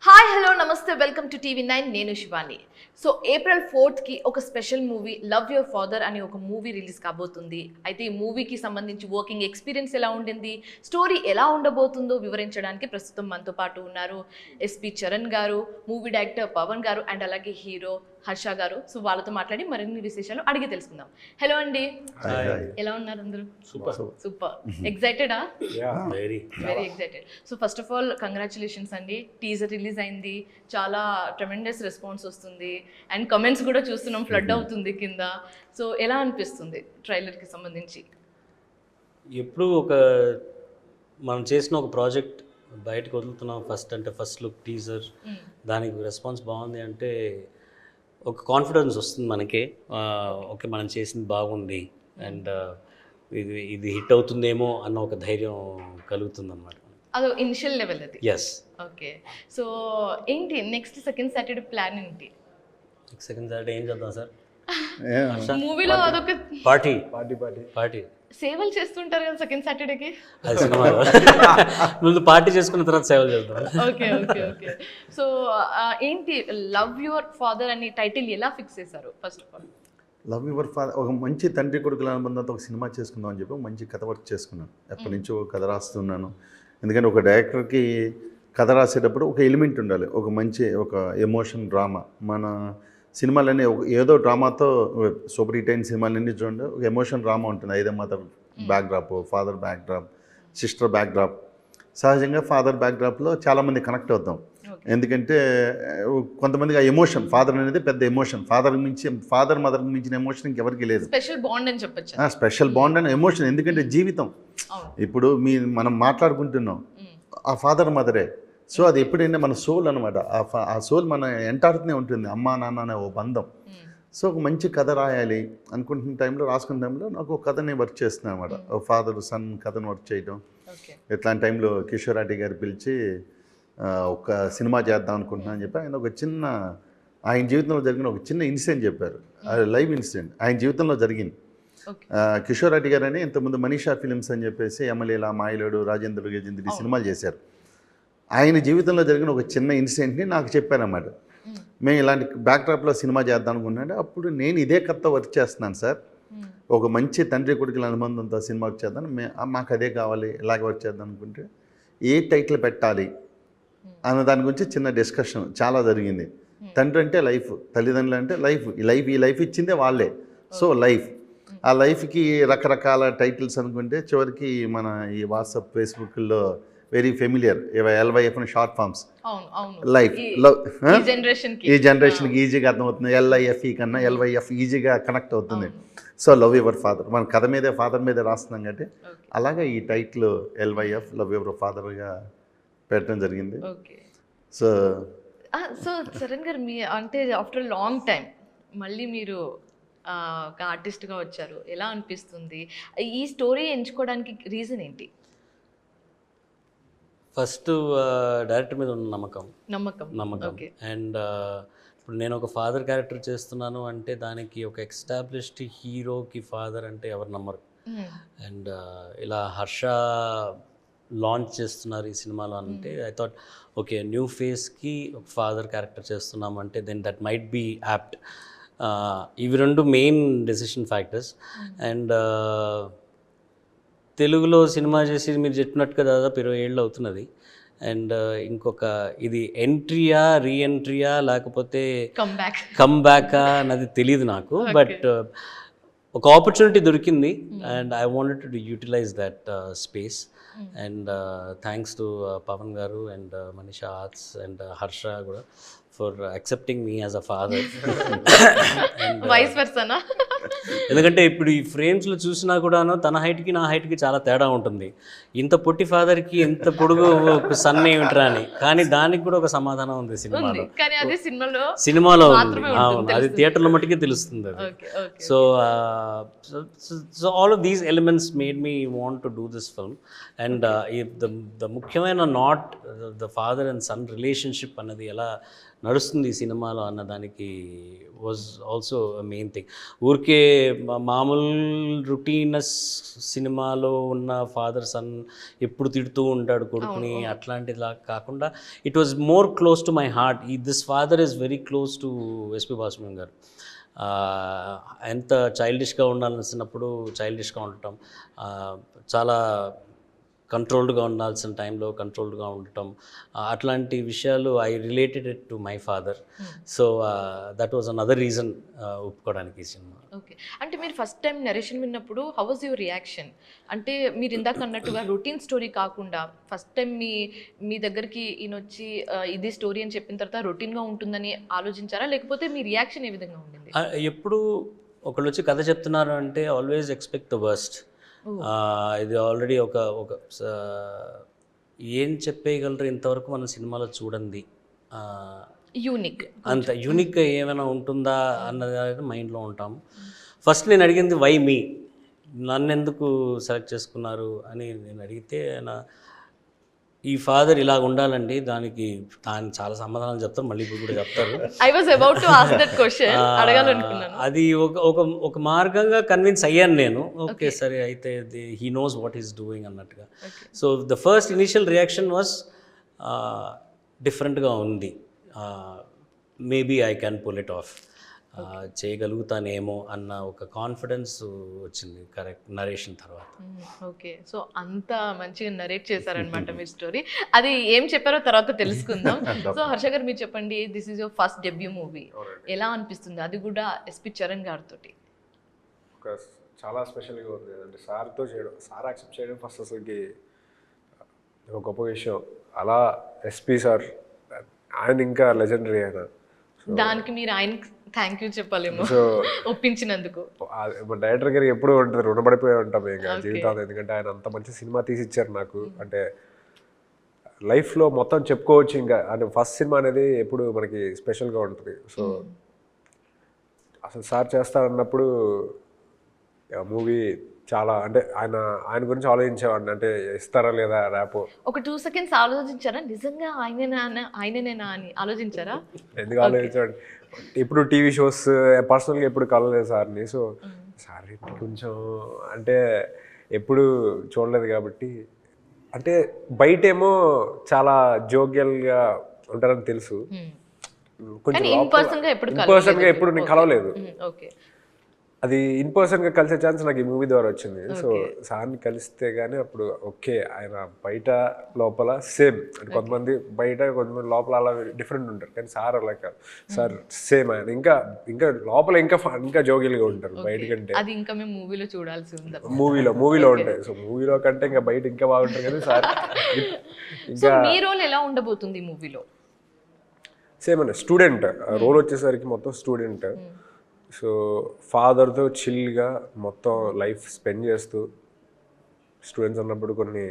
Hi hello నమస్తే welcome to TV9 నేను Shivani. So April 4th కి ఒక special movie love your father అనే ఒక మూవీ రిలీజ్ కాబోతుంది. అయితే ఈ మూవీకి సంబంధించి వర్కింగ్ ఎక్స్పీరియన్స్ ఎలా ఉండింది, స్టోరీ ఎలా ఉండబోతుందో వివరించడానికి ప్రస్తుతం మనతో పాటు ఉన్నారు ఎస్పి చరణ్ గారు, movie director Pawan garu and అలాగే హీరో హర్ష గారు. సో వాళ్ళతో మాట్లాడి మరిన్ని విశేషాలు అడిగి తెలుసుకుందాం. హలో అండి, ఎలా ఉన్నారు అందరూ? సూపర్ ఎక్సైటెడా? Very excited. So first of all congratulations అండి, టీజర్ రిలీజ్ అయింది, చాలా ట్రెమెండస్ రెస్పాన్స్ వస్తుంది అండ్ కమెంట్స్ కూడా చూస్తున్నాం, ఫ్లడ్ అవుతుంది కింద. సో ఎలా అనిపిస్తుంది ట్రైలర్కి సంబంధించి? ఎప్పుడు మనం చేసిన ఒక ప్రాజెక్ట్ బయటకు వదులుతున్నాం, ఫస్ట్ లుక్ టీజర్, దానికి రెస్పాన్స్ బాగుంది అంటే ఒక కాన్ఫిడెన్స్ వస్తుంది మనకి. ఓకే, మనం చేసింది బాగుంది అండ్ ఇది హిట్ అవుతుందేమో అన్న ఒక ధైర్యం కలుగుతుంది అన్నమాట. అదో ఇనిషియల్ లెవెల్ అది. ఎస్. ఓకే, సో ఏంటి నెక్స్ట్ సెకండ్ సాటర్డే ప్లాన్ ఏంటి? సెకండ్ సాటర్డే ఏం చేద్దాం సార్? మూవీలో అదొక పార్టీ సేవలు చేస్తుంటారు కదా సెకండ్ సాటర్డేకి. అది సినిమాలో ముందు పార్టీ చేసుకున్న తర్వాత సేవలు చేద్దాం. Okay okay okay. సో ఏంటి లవ్ యువర్ ఫాదర్ అని టైటిల్ ఎలా ఫిక్స్ చేశారు? First of all love your father ఒక మంచి తండ్రి కొడుకుల అనుబంధంతో ఒక సినిమా చేసుకుందాం అని చెప్పి ఒక మంచి కథ వర్క్ చేసుకున్నాను. ఎప్పటి నుంచో కథ రాస్తున్నాను. ఎందుకంటే ఒక డైరెక్టర్కి కథ రాసేటప్పుడు ఒక ఎలిమెంట్ ఉండాలి, ఒక మంచి ఒక ఎమోషన్ డ్రామా. మన సినిమాలన్నీ ఏదో డ్రామాతో సూపర్ హిట్ అయిన సినిమాలన్నీ చూడండి, ఒక ఎమోషన్ డ్రామా ఉంటుంది. ఐదే mother backdrop, father backdrop, sister backdrop. సహజంగా ఫాదర్ బ్యాక్డ్రాప్లో చాలామంది కనెక్ట్ అవుతాం. ఎందుకంటే కొంతమందికి ఆ ఎమోషన్, ఫాదర్ అనేది పెద్ద ఎమోషన్, ఫాదర్ మదర్కి మించిన ఎమోషన్ ఇంకెవరికి లేదు. స్పెషల్ బాండ్ అని చెప్పొచ్చు. స్పెషల్ బాండ్ అనే ఎమోషన్, ఎందుకంటే జీవితం ఇప్పుడు మనం మాట్లాడుకుంటున్నాం, ఆ ఫాదర్ మదరే. సో అది ఎప్పుడైనా మన సోల్ అనమాట. ఆ సోల్ మన ఎంటాడుతూనే ఉంటుంది, అమ్మా నాన్న అనే ఓ బంధం. సో ఒక మంచి కథ రాయాలి అనుకుంటున్న టైంలో, రాసుకున్న టైంలో నాకు ఒక కథని వర్క్ చేస్తున్నాను అనమాట. ఫాదర్ సన్ కథను వర్క్ చేయడం. ఇట్లాంటి టైంలో కిషోర్ రెడ్డి గారు పిలిచి ఒక సినిమా చేద్దాం అనుకుంటున్నాను అని చెప్పి ఆయన జీవితంలో జరిగిన ఒక చిన్న ఇన్సిడెంట్ చెప్పారు. అది లైవ్ ఇన్సిడెంట్ ఆయన జీవితంలో జరిగింది. కిషోర్ రెడ్డి గారు అని ఇంతకుముందు మనీషా ఫిలిమ్స్ అని చెప్పేసి ఎమ్మెల్యేల మాయలేడు, రాజేంద్రుడు, గజేంద్రుడి సినిమాలు చేశారు. ఆయన జీవితంలో జరిగిన ఒక చిన్న ఇన్సిడెంట్ని నాకు చెప్పారన్నమాట. మేము ఇలాంటి బ్యాక్డ్రాప్లో సినిమా చేద్దాం అనుకుంటే, అప్పుడు నేను ఇదే కథ వర్క్ చేస్తున్నాను సార్, ఒక మంచి తండ్రి కొడుకుల అనుబంధంతో సినిమా వర్క్ చేద్దాం, మాకు అదే కావాలి, ఇలాగ వర్క్ చేద్దాం అనుకుంటే ఏ టైటిల్ పెట్టాలి అన్న దాని గురించి చిన్న డిస్కషన్ చాలా జరిగింది. తండ్రి అంటే లైఫ్, తల్లిదండ్రులు అంటే లైఫ్, ఈ లైఫ్ ఇచ్చిందే వాళ్ళే. సో లైఫ్, ఆ లైఫ్కి రకరకాల టైటిల్స్ అనుకుంటే చివరికి మన ఈ వాట్సాప్ ఫేస్బుక్లో వెరీ ఫెమిలియర్ LYF అని షార్ట్ ఫామ్స్, లైఫ్, ఈ జనరేషన్కి ఈజీగా అర్థమవుతుంది. LIFE కన్నా LYF ఈజీగా కనెక్ట్ అవుతుంది. సో లవ్ యువర్ ఫాదర్, మన కథ మీదే ఫాదర్ మీదే రాస్తున్నాం కాబట్టి అలాగే ఈ టైటిల్ LYF లవ్ యువర్ ఫాదర్గా పెట్టడం జరిగింది. సో చరణ్ గారు, మీ అంటే ఆఫ్టర్ లాంగ్ టైం మళ్ళీ మీరు ఒక ఆర్టిస్ట్గా వచ్చారు, ఎలా అనిపిస్తుంది? ఈ స్టోరీ ఎంచుకోవడానికి రీజన్ ఏంటి? ఫస్ట్ డైరెక్టర్ మీద ఉన్న నమ్మకం. అండ్ ఇప్పుడు నేను ఒక ఫాదర్ క్యారెక్టర్ చేస్తున్నాను అంటే దానికి ఒక ఎస్టాబ్లిష్డ్ హీరోకి ఫాదర్ అంటే ఎవరు నమ్మరు. అండ్ ఇలా హర్ష లాంచ్ చేస్తున్నారు ఈ సినిమాలో అంటే ఐ థాట్ ఓకే, న్యూ ఫేస్కి ఒక ఫాదర్ క్యారెక్టర్ చేస్తున్నామంటే then that might be apt. ఇవి రెండు మెయిన్ డెసిషన్ ఫ్యాక్టర్స్. అండ్ తెలుగులో సినిమా చేసి మీరు చెప్పినట్టుగా దాదాపు 20 ఏళ్ళు అవుతున్నది. అండ్ ఇంకొక ఇది ఎంట్రీయా, రీఎంట్రీయా, లేకపోతే కమ్బ్యాకా అన్నది తెలియదు నాకు. బట్ ఒక ఆపర్చునిటీ దొరికింది and I wanted to utilise that space. And thanks to Pavan garu and Manisha arts and Harsha కూడా for accepting me as a father. ఎందుకంటే ఇప్పుడు ఈ ఫ్రేమ్స్లో చూసినా కూడాను తన హైట్కి నా హైట్కి చాలా తేడా ఉంటుంది. ఇంత పొట్టి ఫాదర్కి ఎంత పొడుగు సన్ ఏమిట్రా అని, కానీ దానికి కూడా ఒక సమాధానం ఉంది సినిమాలో అవును, అది థియేటర్లో మట్టుకే తెలుస్తుంది అది. So all of these elements made me want to do this film. And the ముఖ్యమైన not the father and son relationship అన్నది ఎలా నడుస్తుంది ఈ సినిమాలో అన్నదానికి వాజ్ ఆల్సో మెయిన్ థింగ్. ఊరికే ఊరికే మామూలు రొటీనస్ సినిమాలో ఉన్న ఫాదర్ సన్ ఎప్పుడు తిడుతూ ఉంటాడు కొడుకుని అట్లాంటిలా కాకుండా it was more close to my heart. This father is very close to SP Balasubrahmanyam గారు. ఎంత చైల్డిష్గా ఉండాల్సినప్పుడు చైల్డిష్గా ఉండటం, చాలా కంట్రోల్డ్గా ఉండాల్సిన టైంలో కంట్రోల్డ్గా ఉండటం, అట్లాంటి విషయాలు I related it to my father. So that was another reason ఒప్పుకోవడానికి ఈ సినిమా. ఓకే, అంటే మీరు ఫస్ట్ టైం నరేషన్ విన్నప్పుడు హౌ వాజ్ యువర్ రియాక్షన్? అంటే మీరు ఇందాక అన్నట్టుగా రొటీన్ స్టోరీ కాకుండా ఫస్ట్ టైం మీ దగ్గరికి ఈయన వచ్చి ఇది స్టోరీ అని చెప్పిన తర్వాత రొటీన్గా ఉంటుందని ఆలోచించారా, లేకపోతే మీ రియాక్షన్ ఏ విధంగా ఉండింది? ఎప్పుడు ఒకళ్ళు వచ్చి కథ చెప్తున్నారు అంటే ఆల్వేస్ ఎక్స్పెక్ట్ ద వర్స్ట్. ఇది ఆల్రెడీ ఒక ఏం చెప్పేయగలరు ఇంతవరకు మన సినిమాలో చూడండి, యూనిక్, అంత యూనిక్గా ఏమైనా ఉంటుందా అన్నది మైండ్లో ఉంటాం. ఫస్ట్ నేను అడిగింది వై మీ, నన్ను ఎందుకు సెలెక్ట్ చేసుకున్నారు అని నేను అడిగితే ఈ ఫాదర్ ఇలా ఉండాలండి, దానికి చాలా సమాధానాలు చెప్తారు, మళ్ళీ ఇప్పుడు కూడా చెప్తారు. I was about to ask that question, అడగాలనుకున్నాను. అది ఒక మార్గంగా కన్విన్స్ అయ్యాను నేను. ఓకే సరే అయితే he knows what is doing అన్నట్టుగా. So the first initial reaction was డిఫరెంట్గా ఉంది. Maybe I can pull it off, చేయగలుగుతానేమో అన్న ఒక కాన్ఫిడెన్స్ వచ్చింది కరెక్ట్ నరేషన్ తర్వాత. ఓకే, సో అంత మంచిగా నరేట్ చేశారనమాట మీ స్టోరీ. అది ఏం చెప్పారో తర్వాత తెలుసుకుందాం. సో హర్ష గారు మీరు చెప్పండి, this is your first debut movie, ఎలా అనిపిస్తుంది, అది కూడా ఎస్పి చరణ్ గారితో? చాలా స్పెషల్గా ఉంది. అంటే సార్తో చేయడం, సార్ యాక్సెప్ట్ చేయడం ఫస్ట్ అసలుకి ఒక గొప్ప విషయం. అలా ఎస్పి సార్ ఆయన ఇంకా లెజెండరీ ఆయన, దానికి మీరు ఆయనకి థ్యాంక్ యూ చెప్పాలేమో ఒప్పించినందుకు. డైరెక్టర్ గారికి ఎప్పుడు ఉంటుంది, రుణపడిపోయి ఉంటాం ఇంకా జీవితాలు. ఎందుకంటే ఆయన అంత మంచి సినిమా తీసి ఇచ్చారు నాకు. అంటే లైఫ్లో మొత్తం చెప్పుకోవచ్చు. ఇంకా అంటే ఫస్ట్ సినిమా అనేది ఎప్పుడు మనకి స్పెషల్గా ఉంటుంది. సో అసలు సార్ చేస్తారన్నప్పుడు మూవీ చాలా అంటే ఆయన గురించి ఆలోచించేవాడిని. అంటే ఇస్తారా లేదా ర్యాపో. ఒక 2 seconds ఆలోచించారా, నిజంగా ఆయననేనా అని ఆలోచించారా? ఎందుకు ఆలోచించాడు, ఇప్పుడు టీవీ షోస్ పర్సనల్గా ఎప్పుడు కలలేదు సార్ని. సో సార్ కొంచెం అంటే ఎప్పుడు చూడలేదు కాబట్టి, అంటే బయటేమో చాలా జోగ్యల్గా ఉంటారని తెలుసు, కొంచెం ఇన్ పర్సన్గా ఎప్పుడు నేను కలవలేదు. అది ఇన్ పర్సన్గా కలిసే ఛాన్స్ నాకు ఈ మూవీ ద్వారా వచ్చింది. సో సార్ని కలిస్తే కానీ అప్పుడు ఓకే, ఆయన బయట లోపల సేమ్. అంటే కొంతమంది బయట కొంతమంది లోపల అలా డిఫరెంట్ ఉంటారు, కానీ సార్ అలా కాదు. సార్ సేమ్ ఆయన ఇంకా లోపల ఇంకా జోగిల్గా ఉంటారు బయట కంటే. అది ఇంకా మేము మూవీలో చూడాల్సి ఉంది. మూవీలో ఉంటాయి. సో మూవీలో కంటే ఇంకా బయట ఇంకా బాగుంటారు. కానీ సార్ ఇంకా మీ రోల్ ఎలా ఉండబోతుంది మూవీలో? సేమ్ అండి, స్టూడెంట్ రోల్ వచ్చేసరికి మొత్తం స్టూడెంట్. సో ఫాదర్తో చిల్గా మొత్తం లైఫ్ స్పెండ్ చేస్తూ, స్టూడెంట్స్ అన్నప్పుడు కొన్ని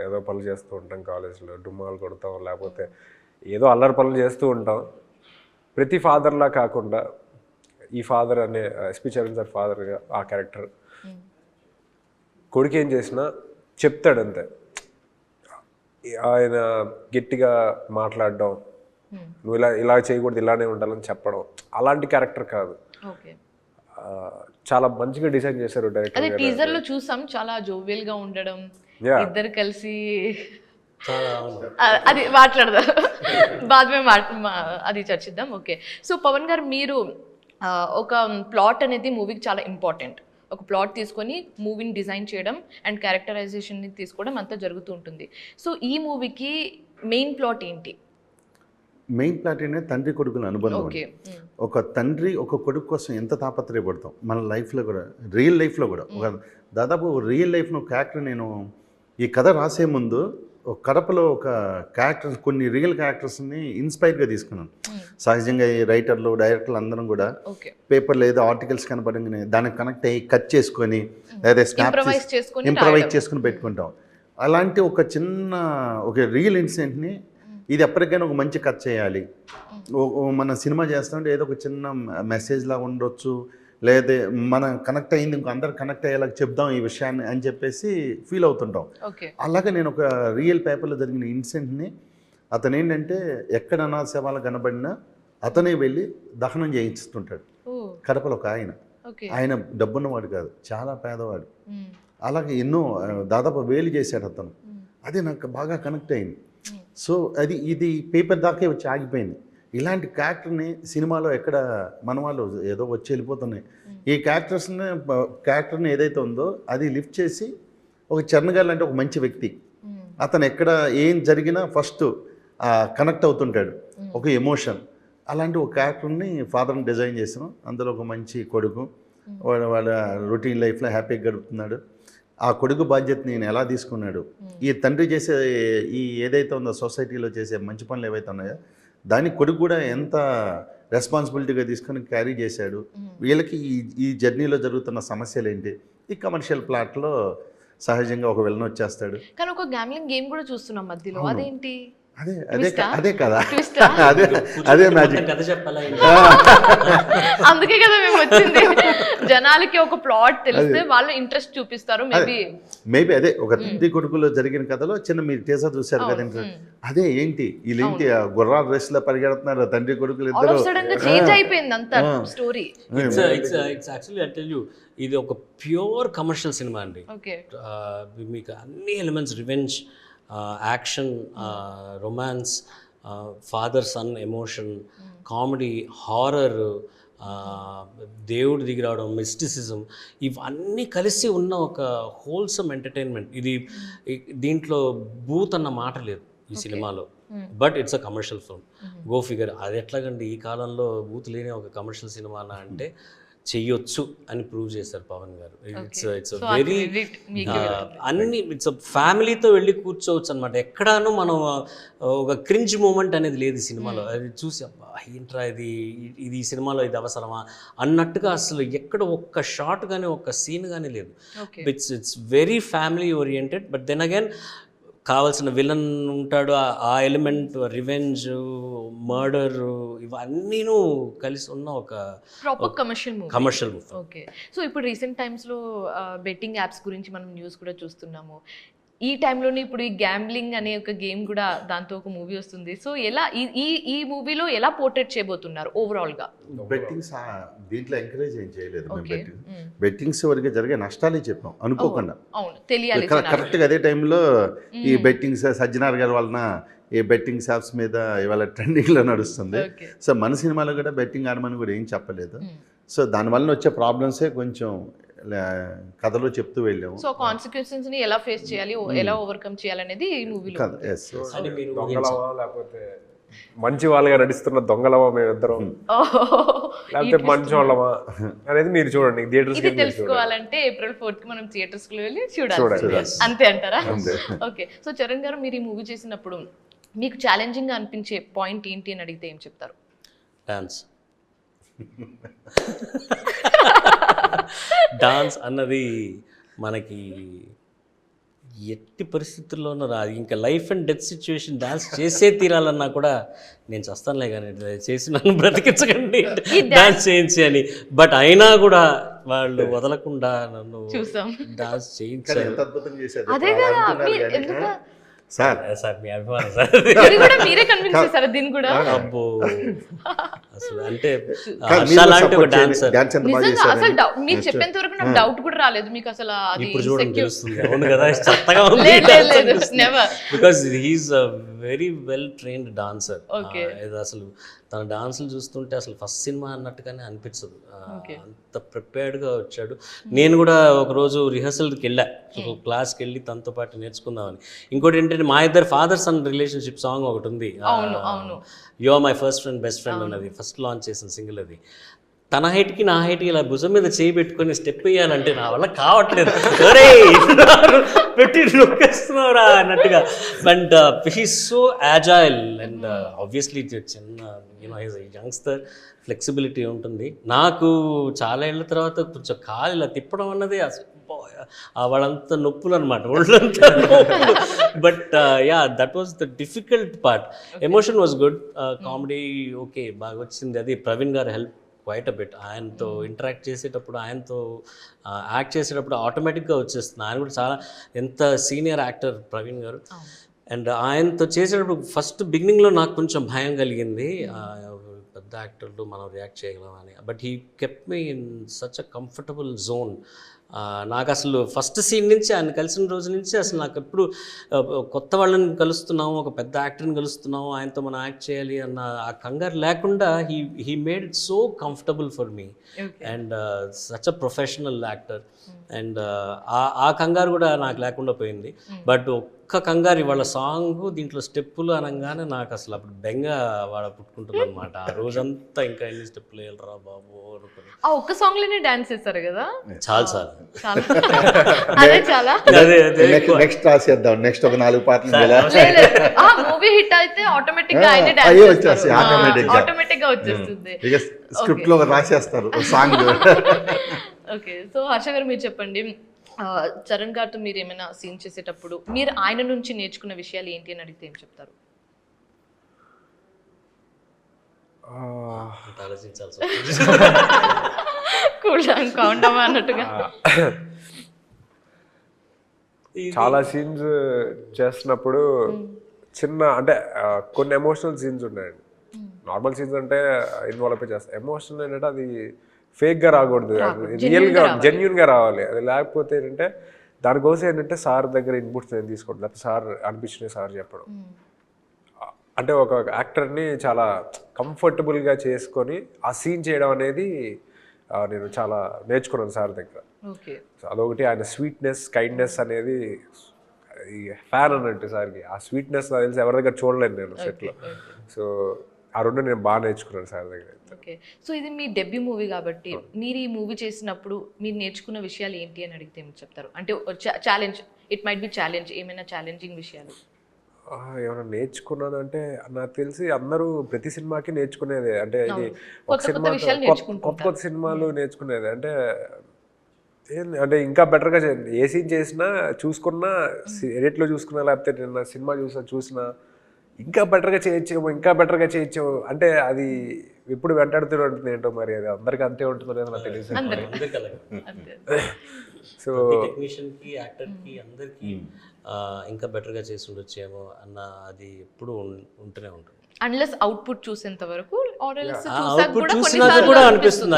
ఏదో పనులు చేస్తూ ఉంటాం కాలేజ్లో, డుమ్మాలు కొడతాం, లేకపోతే ఏదో అల్లరి పనులు చేస్తూ ఉంటాం. ప్రతి ఫాదర్లా కాకుండా ఈ ఫాదర్ అనే ఎస్పి చరణ్ సార్ ఫాదర్గా ఆ క్యారెక్టర్ కొడుకు ఏం చేసినా చెప్తాడంతే. ఆయన గట్టిగా మాట్లాడడం, నువ్వు ఇలా చేయకూడదు, ఇలానే ఉండాలని చెప్పడం, అలాంటి క్యారెక్టర్ కాదు. చాలా మంచిగా డిజైన్ చేశారు డైరెక్టర్. అదే టీజర్ లో చూసాం, చాలా జోవియల్ గా ఉండడం, ఇద్దరు కలిసి అది మాట్లాడదాం బాద్మే అది చర్చిద్దాం. ఓకే, సో పవన్ గారు మీరు ఒక ప్లాట్ అనేది మూవీకి చాలా ఇంపార్టెంట్. ఒక ప్లాట్ తీసుకొని మూవీని డిజైన్ చేయడం అండ్ క్యారెక్టరైజేషన్ని తీసుకోవడం అంతా జరుగుతూ ఉంటుంది. సో ఈ మూవీకి మెయిన్ ప్లాట్ ఏంటి? మెయిన్ ప్లాట్ ఏంటంటే తండ్రి కొడుకుల అనుబంధం. ఒక తండ్రి ఒక కొడుకు కోసం ఎంత తాపత్రయపడతాం మన లైఫ్లో కూడా, రియల్ లైఫ్లో కూడా. ఒక దాదాపు రియల్ లైఫ్లో ఒక క్యారెక్టర్, నేను ఈ కథ రాసే ముందు ఒక కడపలో ఒక క్యారెక్టర్, కొన్ని రియల్ క్యారెక్టర్స్ని ఇన్స్పైర్గా తీసుకున్నాను. సహజంగా ఈ రైటర్లు డైరెక్టర్లు అందరం కూడా పేపర్లో ఏదో ఆర్టికల్స్ కనపడంగానే దానికి కనెక్ట్ అయ్యి కట్ చేసుకొని లేదా ఇంప్రవైజ్ చేసుకొని పెట్టుకుంటాం. అలాంటి ఒక చిన్న ఒక రియల్ ఇన్సిడెంట్ని ఇది ఎప్పటికైనా ఒక మంచి కథ చేయాలి, మన సినిమా చేస్తుంటే ఏదో ఒక చిన్న మెసేజ్ లాగా ఉండొచ్చు, లేదా మనం కనెక్ట్ అయ్యింది ఇంకో అందరు కనెక్ట్ అయ్యేలాగా చెప్దాం ఈ విషయాన్ని అని చెప్పేసి ఫీల్ అవుతుంటాం. అలాగే నేను ఒక రియల్ పేపర్లో జరిగిన ఇన్సిడెంట్ని, అతను ఏంటంటే ఎక్కడ అనాథ శవాలు కనబడినా అతనే వెళ్ళి దహనం చేయిస్తుంటాడు. కడపలో ఒక ఆయన ఓకే. ఆయన డబ్బున్నవాడు కాదు, చాలా పేదవాడు. అలాగే ఎన్నో దాదాపు వేలు చేశాడు అతను. అది నాకు బాగా కనెక్ట్ అయింది. సో ఇది పేపర్ దాకే వచ్చి ఆగిపోయింది. ఇలాంటి క్యారెక్టర్ని సినిమాలో ఎక్కడ మన వాళ్ళు ఏదో వచ్చి వెళ్ళిపోతున్నాయి. ఈ క్యారెక్టర్ని ఏదైతే ఉందో అది లిఫ్ట్ చేసి ఒక చరణ్ గారు అంటే ఒక మంచి వ్యక్తి, అతను ఎక్కడ ఏం జరిగినా ఫస్ట్ కనెక్ట్ అవుతుంటాడు, ఒక ఎమోషన్. అలాంటి ఒక క్యారెక్టర్ని ఫాదర్ని డిజైన్ చేసాను. అందులో ఒక మంచి కొడుకు, వాళ్ళ రొటీన్ లైఫ్లో హ్యాపీగా గడుపుతున్నాడు. ఆ కొడుకు బాధ్యత నేను ఎలా తీసుకున్నాడు, ఈ తండ్రి చేసే ఈ ఏదైతే ఉందో సొసైటీలో చేసే మంచి పనులు ఏవైతే ఉన్నాయో దాన్ని కొడుకు కూడా ఎంత రెస్పాన్సిబిలిటీగా తీసుకొని క్యారీ చేశాడు. వీళ్ళకి ఈ జర్నీలో జరుగుతున్న సమస్యలు ఏంటి, ఈ కమర్షియల్ ప్లాట్లో సహజంగా ఒక విలన్ వచ్చేస్తాడు. కానీ ఒక గ్యామ్లింగ్ గేమ్ కూడా చూస్తున్నాం మధ్యలో, అదేంటి? అదే కదా, అదే మ్యాజిక్. కథ చెప్పాలా? అందుకే కదా మేము వచ్చింది. జనాలకి ఒక ప్లాట్ తెలిస్తే వాళ్ళు ఇంట్రెస్ట్ చూపిస్తారు. మేబీ అదే ఒక తండ్రి కొడుకులో జరిగిన కథలో చిన్న మీరు టీజర్ చూశారు కదా, అదే ఏంటి వీళ్ళేంటి గుర్రా డ్రెస్ లో పరిగెడుతున్నారు తండ్రి కొడుకులు ఇద్దరు. చేంజ్ అయిపోయింది అంతా story. It's actually I tell you, ఇది ఒక ప్యూర్ కమర్షియల్ సినిమా అండి. మీకు అన్ని elements, revenge, action, romance, father son emotion, comedy, horror, దేవుడు దిగి రావడం, మిస్టిసిజం, ఇవన్నీ కలిసి ఉన్న ఒక హోల్సమ్ ఎంటర్టైన్మెంట్. దీంట్లో బూత్ అన్న మాట లేదు ఈ సినిమాలో, but it's a commercial film. Go figure. అది ఎట్లాగండి ఈ కాలంలో బూత్ లేని ఒక కమర్షియల్ సినిమా అంటే చెయ్యొచ్చు అని ప్రూవ్ చేశారు పవన్ గారు. ఇట్స్ వెరీ అన్ని ఇట్స్ ఫ్యామిలీతో వెళ్ళి కూర్చోవచ్చు అనమాట. ఎక్కడాను మనం ఒక క్రింజ్ మూమెంట్ అనేది లేదు ఈ సినిమాలో. అది చూసి అబ్బా ఏంట్రా ఇది ఈ సినిమాలో ఇది అవసరమా అన్నట్టుగా అసలు ఎక్కడ ఒక్క షాట్ కానీ ఒక్క సీన్ కానీ లేదు. It's very family oriented. But then again కావాల్సిన విలన్ ఉంటాడు, ఆ ఎలిమెంట్, రివెంజ్, మర్డర్, ఇవన్నీను కలిసి ఉన్న ఒక proper commercial movie. Okay. So ఇప్పుడు రీసెంట్ టైమ్స్లో బెట్టింగ్ యాప్స్ గురించి మనం న్యూస్ కూడా చూస్తున్నాము. ఈ టైంలోనే ఇప్పుడు ఈ గ్యాంబ్లింగ్ అనే ఒక గేమ్ కూడా దాంతో ఒక మూవీ వస్తుంది. సో ఎలా ఈ మూవీలో ఎలా పోర్ట్రేట్ చేయబోతున్నారు ఓవరాల్గా? బెట్టింగ్స్ దీంట్లో ఎంకరేజ్ ఏం చేయలేదు. బెట్టింగ్స్ వరకు జరిగే నష్టాలే చెప్పాం అనుకోకుండా. కరెక్ట్గా అదే టైంలో ఈ బెట్టింగ్స్ సజ్జనార్ గారి వలన ఈ బెట్టింగ్స్ యాప్స్ మీద ఇవాళ ట్రెండింగ్లో నడుస్తుంది. సో మన సినిమాలో కూడా బెట్టింగ్ ఆడమని కూడా ఏం చెప్పలేదు. సో దానివల్ల వచ్చే ప్రాబ్లమ్సే కొంచెం కథలో చెప్తూ వెళ్ళాము. సో కాన్సిక్వెన్సెస్ ని ఎలా ఫేస్ చేయాలి, ఎలా ఓవర్కమ్ చేయాలి అనేది ఈ మూవీలో. దొంగలవా లేకపోతే మంచి వాళ్ళగా నడుస్తున్న దొంగలవా మేమిద్దరం, లేకపోతే మంచి వాళ్ళమా అనేది మీరు చూడండి. థియేటర్స్ ఇది తెలుసుకోవాలంటే April 4th కి మనం థియేటర్స్ కి వెళ్ళి చూడాలి. అంతే అంటారా? ఓకే. సో చరణ్ గారు, మీరు ఈ మూవీ చేసినప్పుడు మీకు ఛాలెంజింగ్ గా అనిపించే పాయింట్ ఏంటి అని అడిగితే ఏం చెప్తారు? డాన్స్ అన్నది మనకి ఎట్టి పరిస్థితుల్లోనూ రాదు. ఇంకా life and death situation dance చేసే తీరాలన్నా కూడా నేను చస్తానులే కానీ చేసి నన్ను బ్రతికించకండి డాన్స్ చేయించి అని. బట్ అయినా కూడా వాళ్ళు వదలకుండా నన్ను డాన్స్ చేయించారు. సార్ మీ అభిమానం సార్. అబ్బో అసలు అంటే మీరు చెప్పేంత వరకు నాకు డౌట్ కూడా రాలేదు. మీకు అసలు ఇప్పుడు చూడండి తెలుస్తుంది. అవును కదా, చెత్తగా ఉంది. Because he's a very well trained dancer. అసలు తన డాన్సులు చూస్తుంటే అసలు ఫస్ట్ సినిమా అన్నట్టుగానే అనిపించదు. అంత ప్రిపేర్డ్గా వచ్చాడు. నేను కూడా ఒకరోజు రిహర్సల్కి వెళ్ళా, క్లాస్కి వెళ్ళి తనతో పాటు నేర్చుకుందామని. ఇంకోటి ఏంటంటే మా ఇద్దరు ఫాదర్ సన్ రిలేషన్షిప్ సాంగ్ ఒకటి ఉంది, you are my first friend best friend అన్నది, ఫస్ట్ లాంచ్ చేసిన సింగిల్ అది. తన హైట్కి నా హైట్కి ఇలా భుజం మీద చేయి పెట్టుకొని స్టెప్ వేయాలంటే నా వల్ల కావట్లేదు. పెట్టి నొక్కేస్తున్నావురా అన్నట్టుగా. And he's so agile and obviously చిన్న యంగ్స్టర్, ఫ్లెక్సిబిలిటీ ఉంటుంది. నాకు చాలా ఏళ్ళ తర్వాత కొంచెం కాలు ఇలా తిప్పడం అన్నది వాళ్ళంతా నొప్పులు అనమాట, ఒళ్ళంతా నొప్పులు. But yeah, that was the difficult part. Emotion was good, comedy okay బాగా వచ్చింది. అది ప్రవీణ్ గారు హెల్ప్ క్వైట్ అ బిట్. ఆయనతో ఇంటరాక్ట్ చేసేటప్పుడు, ఆయనతో యాక్ట్ చేసేటప్పుడు ఆటోమేటిక్గా వచ్చేస్తుంది. ఆయన కూడా చాలా ఎంత సీనియర్ యాక్టర్ ప్రవీణ్ గారు. అండ్ ఆయనతో చేసేటప్పుడు ఫస్ట్ బిగినింగ్లో నాకు కొంచెం భయం కలిగింది. పెద్ద యాక్టర్లు మనం రియాక్ట్ చేయగలం అని. But he kept me in such a comfortable zone. నాకు అసలు ఫస్ట్ సీన్ నుంచి ఆయన కలిసిన రోజు నుంచి అసలు నాకు ఎప్పుడు కొత్త వాళ్ళని కలుస్తున్నాము, ఒక పెద్ద యాక్టర్ని కలుస్తున్నాము, ఆయనతో మనం యాక్ట్ చేయాలి అన్న ఆ కంగారు లేకుండా he made it so comfortable for me. And such a professional actor. And ఆ కంగారు కూడా నాకు లేకుండా పోయింది. బట్ ఒక్క కంగారు ఇవాళ సాంగ్ దీంట్లో స్టెప్పులు అనగానే నాకు అసలు అప్పుడు బెంగ పుట్టుకుంటుంది అనమాట. ఆ రోజంతా ఇంకా ఎన్ని స్టెప్పులు వేయాలరా బాబు అనుకుని. ఆ ఒక్క సాంగ్ లోనే డాన్స్ చేస్తారు కదా, చాలా సార్. అదే చాలా. నెక్స్ట్ రాసేద్దాం, నెక్స్ట్ ఒక 4 పాటలు ఆ మూవీ హిట్ అయితే ఆటోమేటిక్ గా ఆయనే అయ్యో డాన్స్ వచ్చేసి ఆటోమేటిక్ గా వచ్చేస్తుంది. ఇక స్క్రిప్ట్ లో రాసేస్తారు సాంగ్. ఓకే, సో హర్ష గారు మీరు చెప్పండి, చరణ్ గారితో మీరు ఏమైనా సీన్ చేసేటప్పుడు మీరు ఆయన నుంచి నేర్చుకున్న విషయాలు ఏంటి అని అడిగితే ఏం చెప్తారు? ఆలోచించాల్సి కౌండమా అన్నట్టుగా. చాలా సీన్స్ చేస్తున్నప్పుడు చిన్న అంటే కొన్ని ఎమోషనల్ సీన్స్ ఉన్నాయండి. నార్మల్ సీన్స్ అంటే ఇన్వాల్వ్ అయిపోయి చేస్తాం. ఎమోషనల్ ఏంటంటే అది ఫేక్గా రాకూడదు, రియల్గా జెన్యున్గా రావాలి. అది లేకపోతే ఏంటంటే దానికోసం ఏంటంటే సార్ దగ్గర ఇన్పుట్స్ నేను తీసుకోవడం, లేకపోతే సార్ అనిపించిన సార్ చెప్పడం. అంటే ఒక యాక్టర్ని చాలా కంఫర్టబుల్గా చేసుకొని ఆ సీన్ చేయడం అనేది నేను చాలా నేర్చుకున్నాను సార్ దగ్గర. అదొకటి, ఆయన స్వీట్నెస్, కైండ్నెస్ అనేది ఫ్యాన్ అన్నట్టు సార్కి. ఆ స్వీట్నెస్ నాకు తెలిసి ఎవరి దగ్గర చూడలేను నేను సెట్లో. సో ఆ రెండు నేను బాగా నేర్చుకున్నాను సార్ దగ్గర. ఓకే, సో ఇది మీ డెబ్యూ మూవీ కాబట్టి మీరు ఈ మూవీ చేసినప్పుడు మీరు నేర్చుకున్న విషయాలు ఏంటి అని అడిగితే ఏమి చెప్తారు? అంటే challenge, it might be challenge, ఏమైనా ఛాలెంజింగ్ విషయాలు ఏమైనా నేర్చుకున్నాను అంటే నాకు తెలిసి అందరూ ప్రతి సినిమాకి నేర్చుకునేదే. అంటే ఇది ఒక సినిమా కొత్త సినిమాలు నేర్చుకునేది. అంటే అంటే ఇంకా బెటర్గా చేయండి. ఏ సీన్ చేసినా చూసుకున్నా, ఎడిట్లో చూసుకున్నా, లేకపోతే నిన్న సినిమా చూసినా ఇంకా బెటర్గా చేయొచ్చేమో, ఇంకా బెటర్గా చేయొచ్చేమో. అంటే అది ఎప్పుడు వెంటాడుతూ ఉంటుంది ఏంటో, మరి అది అందరికీ అంతే ఉంటుందో లేదో నాకు తెలియదు. సో టెక్నీషియన్కి, యాక్టర్కి అందరికీ ఇంకా బెటర్గా చేసి ఉండొచ్చేమో అన్న అది ఎప్పుడు ఉంటూనే ఉంటుంది. అన్లెస్ అవుట్పుట్ చూసేంత వరకు అవుట్పుట్ చూసినాక కూడా అనిపిస్తుంది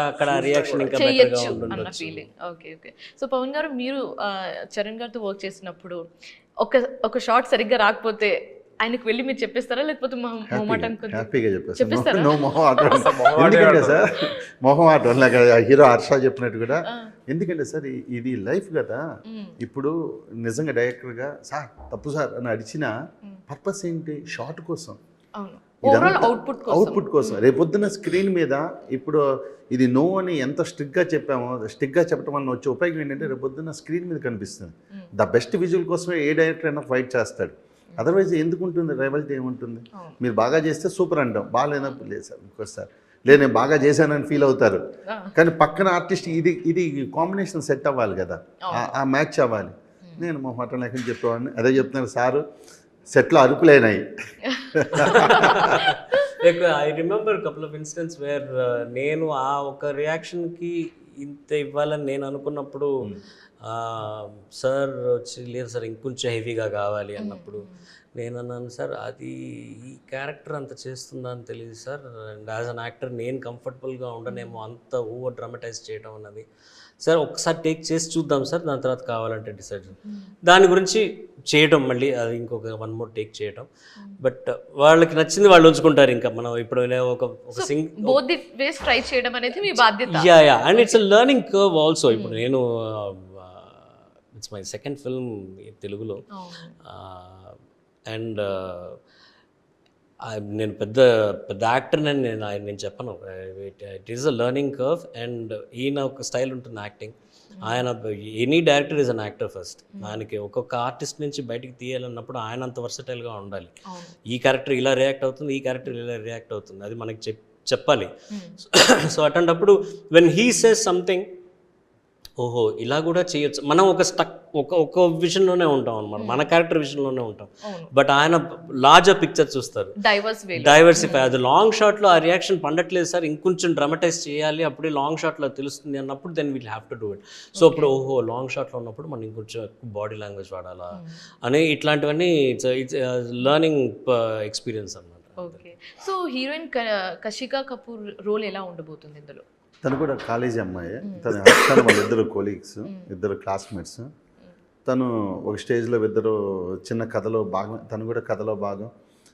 అక్కడ రియాక్షన్ ఇంకా చేయొచ్చు అన్న feeling. Okay okay, so Pawan గారు మీరు చరణ్ గారితో వర్క్ చేసినప్పుడు ఒక షాట్ సరిగ్గా రాకపోతే ఆయనకు వెళ్ళి మీరు చెప్పేస్తారా, లేకపోతే హ్యాపీగా చెప్పేస్తారా? ఎందుకంటే సార్ మొహం ఆట హీరో హర్ష చెప్పినట్టు కూడా, ఎందుకంటే సార్ ఇది లైఫ్ కదా. ఇప్పుడు నిజంగా డైరెక్టర్గా సార్ తప్పు సార్ అని అడిచిన పర్పస్ ఏంటి? షార్ట్ కోసం, అవుట్పుట్ కోసం. రేపొద్దున స్క్రీన్ మీద ఇప్పుడు ఇది నో అని ఎంత స్ట్రిక్ట్గా చెప్పామో, స్ట్రిక్ట్గా చెప్పడం వల్ల వచ్చే ఉపయోగం ఏంటంటే రేపొద్దున స్క్రీన్ మీద కనిపిస్తుంది. ద బెస్ట్ విజువల్ కోసమే ఏ డైరెక్టర్ అయినా ఫైట్ చేస్తాడు. అదర్వైజ్ ఎందుకు ఉంటుంది? రైవల్టీ ఏముంటుంది? మీరు బాగా చేస్తే సూపర్ అంటాం, బాగాలేనప్పుడు లేదు సార్ ఇంకోసారి లేదు నేను బాగా చేశానని ఫీల్ అవుతారు. కానీ పక్కన ఆర్టిస్ట్ ఇది కాంబినేషన్ సెట్ అవ్వాలి కదా, ఆ మ్యాచ్ అవ్వాలి. నేను మా హోటల్ లేకుండా చెప్పేవాడిని, అదే చెప్తున్నారు సారు, సెట్లో అరుపులేనాయి. I remember couple of incidents where నేను ఆ ఒక రియాక్షన్కి ఇంత ఇవ్వాలని నేను అనుకున్నప్పుడు సార్ వచ్చి లేదు సార్ ఇంకొంచెం హెవీగా కావాలి అన్నప్పుడు నేను అన్నాను సార్ అది ఈ క్యారెక్టర్ అంత చేస్తుందా అని తెలియదు sir, and as an actor నేను కంఫర్టబుల్గా ఉండనేమో అంత ఓవర్ డ్రామటైజ్ చేయడం అన్నది. సార్ ఒకసారి టేక్ చేసి చూద్దాం సార్, దాని తర్వాత కావాలంటే డిసైడ్ దాని గురించి చేయడం, మళ్ళీ అది ఇంకొక 1 more టేక్ చేయడం. బట్ వాళ్ళకి నచ్చింది వాళ్ళు ఉంచుకుంటారు. ఇంకా మనం ఇప్పుడు ఒక బోత్ ది వేస్ ట్రై చేయడం అనేది మీ బాధ్యత. Yeah and it's a learning curve also. ఇప్పుడు నేను ఇట్స్ మై సెకండ్ ఫిల్మ్ తెలుగులో, అండ్ నేను పెద్ద యాక్టర్ అని నేను చెప్పను. It is a learning curve. And ఈయన ఒక స్టైల్ ఉంటుంది యాక్టింగ్. ఆయన any director is an actor first. ఆయనకి ఒక్కొక్క ఆర్టిస్ట్ నుంచి బయటికి తీయాలన్నప్పుడు ఆయన అంత వర్సటైల్గా ఉండాలి. ఈ క్యారెక్టర్ ఇలా రియాక్ట్ అవుతుంది, ఈ క్యారెక్టర్ ఇలా రియాక్ట్ అవుతుంది, అది మనకి చెప్పాలి. సో అటువంటిప్పుడు వెన్ హీ సేస్ సంథింగ్, ఓహో ఇలా కూడా చేయొచ్చు, మనం ఒక విషన్లోనే ఉంటాం అనమాట, మన క్యారెక్టర్ విషన్లోనే ఉంటాం. బట్ ఆయన లార్జర్ పిక్చర్ చూస్తారు, డైవర్సిఫై. అది లాంగ్ షాట్లో ఆ రియాక్షన్ పండట్లేదు సార్, ఇంకొంచెం డ్రామటైజ్ చేయాలి, అప్పుడే లాంగ్ షాట్లో తెలుస్తుంది అన్నప్పుడు then will have to do it. So అప్పుడు ఓహో లాంగ్ షాట్లో ఉన్నప్పుడు మనం ఇంకొంచెం బాడీ లాంగ్వేజ్ వాడాలా అని, ఇట్లాంటివన్నీ ఇట్స్ లెర్నింగ్ ఎక్స్పీరియన్స్ అన్నమాట. Okay. So heroine Kashika Kapoor role ఎలా ఉండబోతుంది ఇందులో? తను కూడా కాలేజీ అమ్మాయి. తను వాళ్ళిద్దరు కొలీగ్స్, ఇద్దరు క్లాస్మేట్స్. తను ఒక స్టేజ్లో ఇద్దరు చిన్న కథలో భాగం, తను కూడా కథలో భాగం.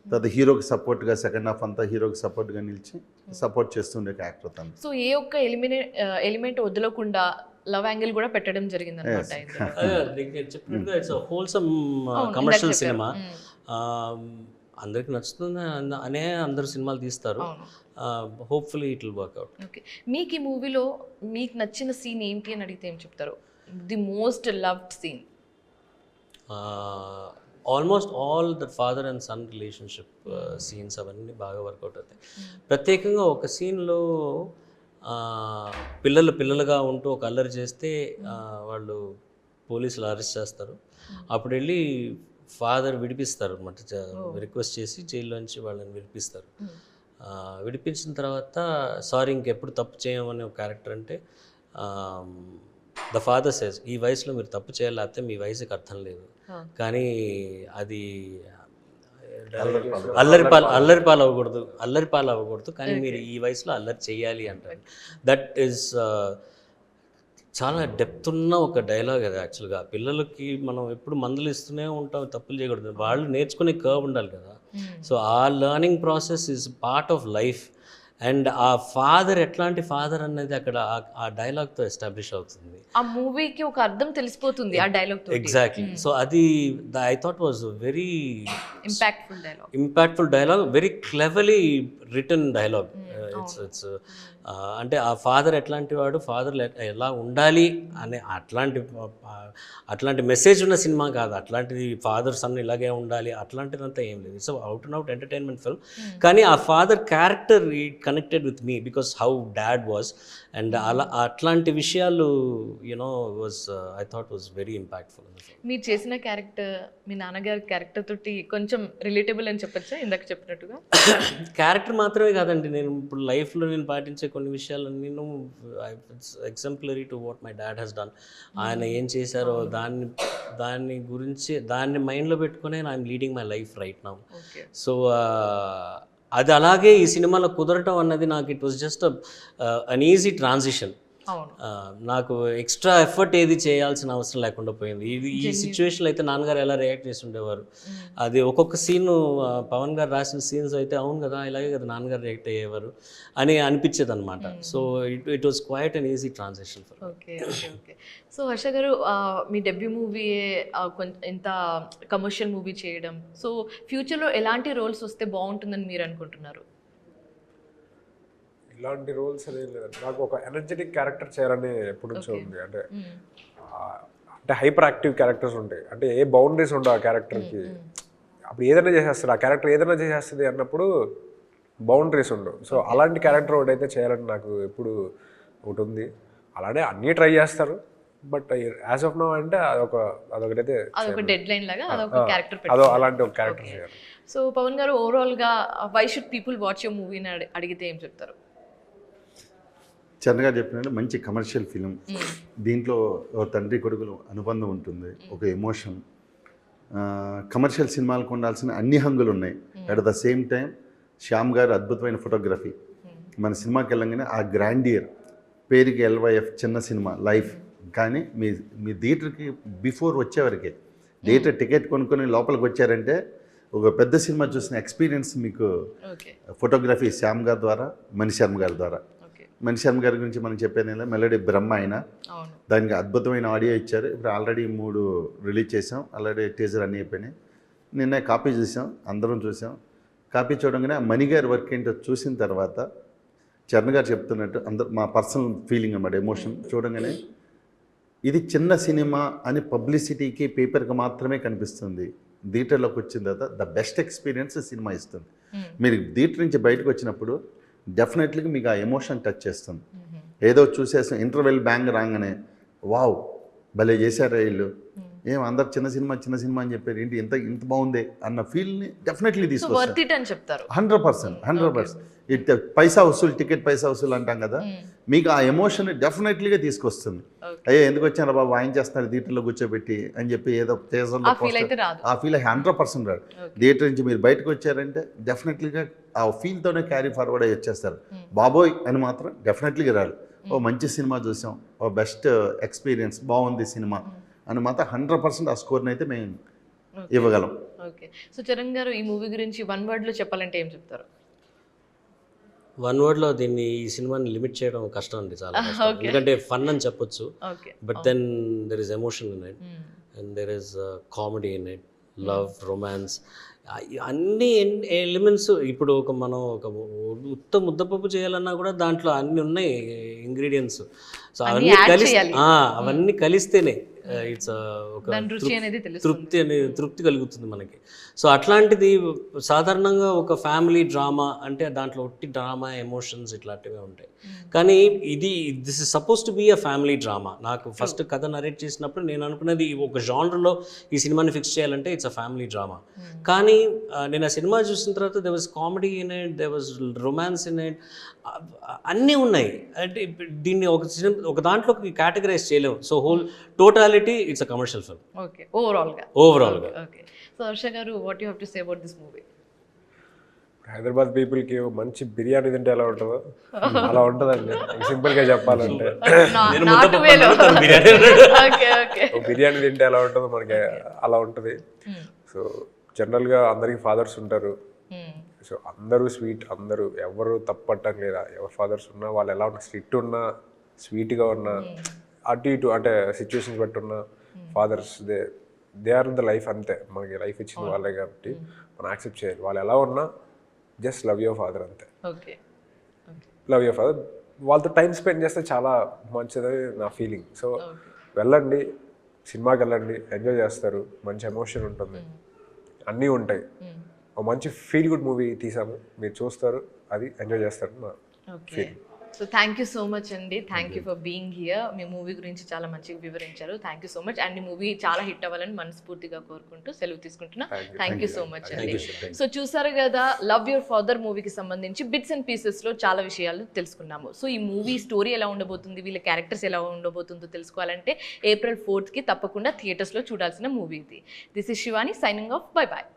తర్వాత హీరోకి సపోర్ట్గా సెకండ్ హాఫ్ అంతా హీరోకి సపోర్ట్గా నిలిచి సపోర్ట్ చేస్తుండే యాక్టర్ తను. సో ఏ ఒక్క ఎలిమెంట్ వదలకుండా లవ్ యాంగిల్ కూడా పెట్టడం జరిగింది అనమాట ఇందులో. చెప్పినట్టుగా ఇట్స్ హోల్సమ్ కమర్షియల్ సినిమా. అందరికి నచ్చుతుంది అనే అందరు సినిమాలు తీస్తారు. Hopefully it will work out. Okay. మీకు ఈ మూవీలో మీకు నచ్చిన సీన్ ఏంటి అని అడిగితే ఏం చెప్తారు? The most loved scene. Almost all the father and son relationship scenes అవన్నీ బాగా వర్కౌట్ అవుతాయి. ప్రత్యేకంగా ఒక సీన్లో పిల్లలుగా ఉంటూ ఒక అల్లరి చేస్తే వాళ్ళు పోలీసులు అరెస్ట్ చేస్తారు. అప్పుడు వెళ్ళి ఫాదర్ విడిపిస్తారు అనమాట, రిక్వెస్ట్ చేసి జైల్లోంచి వాళ్ళని విడిపిస్తారు. విడిపించిన తర్వాత సారీ ఇంకెప్పుడు తప్పు చేయమని ఒక క్యారెక్టర్ అంటే ద ఫాదర్ సేస్, ఈ వయసులో మీరు తప్పు చేయాలి, లేకపోతే మీ వయసుకి అర్థం లేదు, కానీ అది అల్లరి పాలు అవ్వకూడదు, కానీ మీరు ఈ వయసులో అల్లరి చేయాలి అంటారు. దట్ ఈస్ చాలా డెప్త్ ఉన్న ఒక డైలాగ్ అది. యాక్చువల్గా పిల్లలకి మనం ఎప్పుడు మందులు ఇస్తూనే ఉంటాం, తప్పులు చేయకూడదు, వాళ్ళు నేర్చుకునే కర్వ్ ఉండాలి కదా. సో ఆ learning process is part of life. And ఆ ఫాదర్ ఎట్లాంటి ఫాదర్ అనేది అక్కడ ఆ డైలాగ్తో ఎస్టాబ్లిష్ అవుతుంది. ఆ మూవీకి ఒక అర్థం తెలిసిపోతుంది ఆ డైలాగ్ తో. ఎగ్జాక్ట్లీ. సో అది I thought was very impactful dialogue, very cleverly written dialogue. It's అంటే ఆ ఫాదర్ ఎట్లాంటి వాడు, ఫాదర్ ఎలా ఉండాలి అనే అట్లాంటి మెసేజ్ ఉన్న సినిమా కాదు. అట్లాంటిది ఫాదర్ సన్ ఇలాగే ఉండాలి అట్లాంటిదంతా ఏం లేదు. So out and out entertainment film. కానీ ఆ father character connected with me because how dad was. And అలా అట్లాంటి విషయాలు you know was I thought was very impactful. మీరు చేసిన క్యారెక్టర్ మీ నాన్నగారి క్యారెక్టర్ తోటి కొంచెం రిలేటబుల్ అని చెప్పచ్చా ఇందాక చెప్పినట్టుగా? క్యారెక్టర్ మాత్రమే కాదండి, నేను ఇప్పుడు లైఫ్లో నేను పాటించే కొన్ని విషయాలు నేను exemplary to what my dad he's done. ఆయన ఏం చేశారో దాన్ని గురించి దాన్ని మైండ్లో పెట్టుకునే I'm leading my life right now. So అది అలాగే ఈ సినిమాలో కుదరటం అన్నది నాకు it was just an easy transition. నాకు ఎక్స్ట్రా ఎఫర్ట్ ఏది చేయాల్సిన అవసరం లేకుండా పోయింది. ఈ సిచ్యువేషన్లో అయితే నాన్నగారు ఎలా రియాక్ట్ చేసి ఉండేవారు, అది ఒక్కొక్క సీను పవన్ గారు రాసిన సీన్స్ అయితే అవును కదా ఇలాగే కదా నాన్నగారు రియాక్ట్ అయ్యేవారు అని అనిపించేది అనమాట. So it was quite an easy transition for. Okay okay okay. So Harsha గారు, మీ డెబ్యూ మూవీ ఇంత కమర్షియల్ మూవీ చేయడం, సో ఫ్యూచర్లో ఎలాంటి రోల్స్ వస్తే బాగుంటుందని మీరు అనుకుంటున్నారు? ఇలాంటి రోల్స్ అనేది లేదండి, నాకు ఒక ఎనర్జెటిక్ క్యారెక్టర్ చేయాలని ఎప్పటి నుంచో ఉంది. అంటే హైపర్ యాక్టివ్ క్యారెక్టర్స్ ఉంటాయి, అంటే ఏ బౌండరీస్ ఉండవు ఆ క్యారెక్టర్కి. అప్పుడు ఏదైనా చేసేస్తారు, ఆ క్యారెక్టర్ ఏదైనా చేసేస్తుంది అన్నప్పుడు బౌండరీస్ ఉండవు. సో అలాంటి క్యారెక్టర్ ఒకటి అయితే చేయాలని నాకు ఎప్పుడు ఒకటి ఉంది. అలానే అన్నీ ట్రై చేస్తారు, బట్ యాజ్ ఆఫ్ నౌ అంటే అదొకటైతే డెడ్ లైన్ లాగా అదొక క్యారెక్టర్ అలాంటి ఒక క్యారెక్టర్ చేయాలి. సో పవన్ గారు, ఓవరాల్గా why should people watch your మూవీని అడిగితే ఏం చెప్తారు? చరణ్ గారు చెప్పినట్టు మంచి కమర్షియల్ ఫిలిం. దీంట్లో తండ్రి కొడుకులు అనుబంధం ఉంటుంది, ఒక ఎమోషన్. కమర్షియల్ సినిమాలకు ఉండాల్సిన అన్ని హంగులు ఉన్నాయి. At the same time Shyam గారు అద్భుతమైన ఫోటోగ్రఫీ. మన సినిమాకి వెళ్ళంగానే ఆ గ్రాండియర్, పేరుకి LYF చిన్న సినిమా లైఫ్, కానీ మీ థియేటర్కి బిఫోర్ వచ్చేవరకే థియేటర్ టికెట్ కొనుక్కొని లోపలికి వచ్చారంటే ఒక పెద్ద సినిమా చూసిన ఎక్స్పీరియన్స్ మీకు ఫోటోగ్రఫీ శ్యామ్ గారి ద్వారా, మణిశర్మ గారి ద్వారా. మణిశర్మ గారి గురించి మనం చెప్పేది మెలోడీ బ్రహ్మ అయినా దానికి అద్భుతమైన ఆడియో ఇచ్చారు. ఇప్పుడు ఆల్రెడీ 3 రిలీజ్ చేసాం, ఆల్రెడీ టీజర్ అన్నీ అయిపోయినాయి. నిన్న కాపీ చూసాం, అందరం చూసాం. కాపీ చూడంగానే మణిగారి వర్క్ ఏంటో చూసిన తర్వాత చరణ్ గారు చెప్తున్నట్టు అందరు మా పర్సనల్ ఫీలింగ్ అన్నమాట, ఎమోషన్. చూడంగానే ఇది చిన్న సినిమా అని పబ్లిసిటీకి పేపర్కి మాత్రమే కనిపిస్తుంది. థియేటర్లోకి వచ్చిన తర్వాత ద బెస్ట్ ఎక్స్పీరియన్స్ సినిమా ఇస్తుంది. మీరు థియేటర్ నుంచి బయటకు వచ్చినప్పుడు డెఫినెట్లీగా మీకు ఆ ఎమోషన్ టచ్ చేస్తుంది. ఏదో చూసేసాం ఇంటర్వెల్ బ్యాంగ్ రాగానే వావ్ భలే చేశారా వీళ్ళు, ఏం అందరు చిన్న సినిమా అని చెప్పారు, ఏంటి ఇంత బాగుంది అన్న ఫీల్ని డెఫినెట్లీ వర్త్ తీసుకొస్తారు. ఇట్ అని చెప్తారు. 100%. ఇట్ పైసా వసూలు, టికెట్ పైసా వసూలు అంటాం కదా, మీకు ఆ ఎమోషన్ డెఫినెట్లీగా తీసుకొస్తుంది. అయ్యో ఎందుకు వచ్చాను బాబు, ఆయన చేస్తున్నారు థియేటర్లో కూర్చోబెట్టి అని చెప్పి ఏదో థియేటర్లో ఆ ఫీల్ 100% రాదు. థియేటర్ నుంచి మీరు బయటకు వచ్చారంటే డెఫినెట్లీగా ఆ ఫీల్తోనే క్యారీ ఫార్వర్డ్ అయ్యి వచ్చేస్తారు. బాబోయ్ అని మాత్రం డెఫినెట్లీగా రాదు. ఓ మంచి సినిమా చూసాం, ఓ బెస్ట్ ఎక్స్పీరియన్స్, బాగుంది సినిమా అని మాత్రం 100% ఆ స్కోర్ని అయితే మేము ఇవ్వగలం. ఓకే, సో చరణ్ గారు ఈ మూవీ గురించి 1 wordలో చెప్పాలంటే ఏం చెప్తారు? 1 wordలో దీన్ని, ఈ సినిమాని లిమిట్ చేయడం కష్టం అండి, చాలా కష్టం. ఎందుకంటే ఫన్ అని చెప్పొచ్చు, but then there is emotion in it and there is comedy in it, love, romance, అన్ని ఎలిమెంట్స్. ఇప్పుడు మనం ఒక ముద్దపప్పు చేయాలన్నా కూడా దాంట్లో అన్ని ఉన్నాయి ఇంగ్రీడియంట్స్. సో అవన్నీ కలిస్తేనే ఇట్స్ ఒక తృప్తి కలుగుతుంది మనకి. సో అట్లాంటిది సాధారణంగా ఒక ఫ్యామిలీ డ్రామా అంటే దాంట్లో ఒట్టి డ్రామా, ఎమోషన్స్ ఇట్లాంటివి ఉంటాయి. కానీ this is suppose to be a family drama. నాకు ఫస్ట్ కథ నరేట్ చేసినప్పుడు నేను అనుకున్నది ఒక జానర్లో ఈ సినిమాని ఫిక్స్ చేయాలంటే ఇట్స్ అ ఫ్యామిలీ డ్రామా. కానీ నేను ఆ సినిమా చూసిన తర్వాత there was comedy in it, there was romance in it, అన్నీ ఉన్నాయి. అంటే దీన్ని ఒక దాంట్లో కేటగరైజ్ చేయలేము. So whole totality it's a commercial film. Okay, ఓవరాల్గా. ఓకే, సో హర్ష గారు, what you have to say about this movie? Hyderabad పీపుల్కి మంచి బిర్యానీ తింటే ఎలా ఉంటుందో అలా ఉంటుందండి, సింపుల్గా చెప్పాలంటే. బిర్యానీ తింటే ఎలా ఉంటుందో మనకి అలా ఉంటుంది. సో జనరల్గా అందరికీ ఫాదర్స్ ఉంటారు. సో అందరూ స్వీట్, అందరూ ఎవరు తప్పట్టం లేదా, ఎవరు ఫాదర్స్ ఉన్నా వాళ్ళు ఎలా ఉన్నా, స్ట్రిక్ట్ ఉన్నా, స్వీట్గా ఉన్నా, అటు ఇటు అంటే సిచ్యువేషన్స్ బట్టి ఉన్న fathers they are in the life. అంతే, మనకి లైఫ్ ఇచ్చిన వాళ్ళే కాబట్టి మనం యాక్సెప్ట్ చేయాలి. వాళ్ళు ఎలా ఉన్నా జస్ట్ లవ్ యువర్ ఫాదర్ అంతే. లవ్ యువర్ ఫాదర్, వాళ్ళతో టైం స్పెండ్ చేస్తే చాలా మంచిదని నా ఫీలింగ్. సో వెళ్ళండి, సినిమాకి వెళ్ళండి, ఎంజాయ్ చేస్తారు, మంచి ఎమోషన్ ఉంటుంది, అన్నీ ఉంటాయి. ఒక మంచి ఫీల్ గుడ్ మూవీ తీసాము, మీరు చూస్తారు, అది ఎంజాయ్ చేస్తారు నా feeling. So thank you so much అండి, thank you for being here. మీ మూవీ గురించి చాలా మంచిగా వివరించారు. Thank you so much. And ఈ మూవీ చాలా హిట్ అవ్వాలని మనస్ఫూర్తిగా కోరుకుంటూ సెలవు తీసుకుంటున్నా. థ్యాంక్ యూ సో మచ్ అండి. సో చూసారు కదా, లవ్ యువర్ ఫాదర్ మూవీకి సంబంధించి బిట్స్ అండ్ పీసెస్లో చాలా విషయాలు తెలుసుకున్నాము. సో ఈ మూవీ స్టోరీ ఎలా ఉండబోతుంది, వీళ్ళ క్యారెక్టర్స్ ఎలా ఉండబోతుందో తెలుసుకోవాలంటే April 4th తప్పకుండా థియేటర్స్లో చూడాల్సిన మూవీ ఇది. This is Shivani signing off. Bye bye.